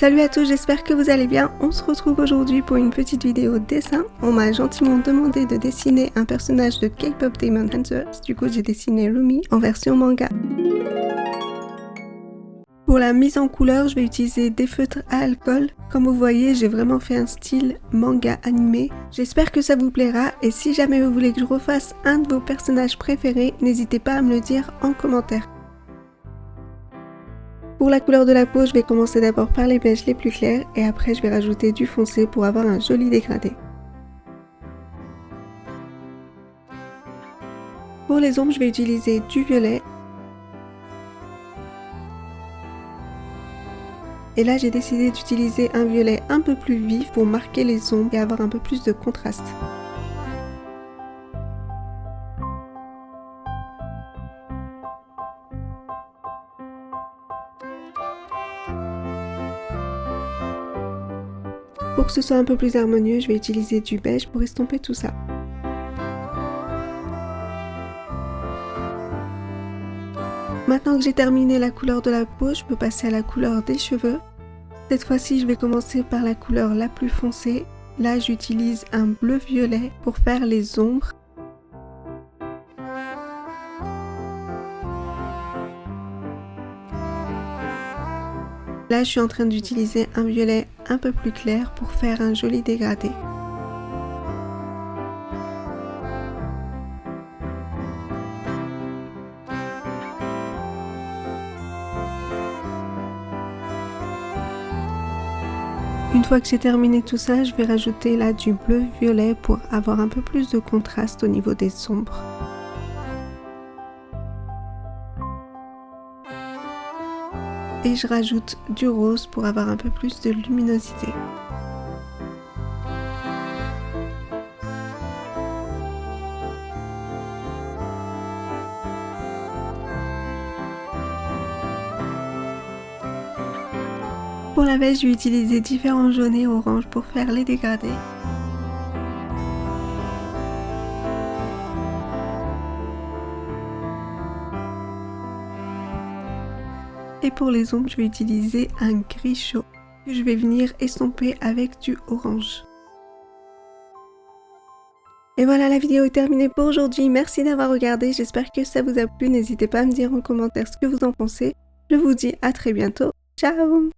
Salut à tous, j'espère que vous allez bien. On se retrouve aujourd'hui pour une petite vidéo dessin. On m'a gentiment demandé de dessiner un personnage de K-pop Demon Hunters. Du coup, j'ai dessiné Rumi en version manga. Pour la mise en couleur, je vais utiliser des feutres à alcool. Comme vous voyez, j'ai vraiment fait un style manga animé. J'espère que ça vous plaira et si jamais vous voulez que je refasse un de vos personnages préférés, n'hésitez pas à me le dire en commentaire. Pour la couleur de la peau, je vais commencer d'abord par les beiges les plus clairs et après je vais rajouter du foncé pour avoir un joli dégradé. Pour les ombres, je vais utiliser du violet. Et là, j'ai décidé d'utiliser un violet un peu plus vif pour marquer les ombres et avoir un peu plus de contraste. Pour que ce soit un peu plus harmonieux, je vais utiliser du beige pour estomper tout ça. Maintenant que j'ai terminé la couleur de la peau, je peux passer à la couleur des cheveux. Cette fois-ci, je vais commencer par la couleur la plus foncée. Là, j'utilise un bleu-violet pour faire les ombres. Là, je suis en train d'utiliser un violet un peu plus clair pour faire un joli dégradé. Une fois que j'ai terminé tout ça, je vais rajouter là du bleu-violet pour avoir un peu plus de contraste au niveau des ombres. Et je rajoute du rose pour avoir un peu plus de luminosité. Pour la beige, je vais utiliser différents jaunes et oranges pour faire les dégradés. Et pour les ombres, je vais utiliser un gris chaud que je vais venir estomper avec du orange. Et voilà, la vidéo est terminée pour aujourd'hui. Merci d'avoir regardé, j'espère que ça vous a plu. N'hésitez pas à me dire en commentaire ce que vous en pensez. Je vous dis à très bientôt. Ciao!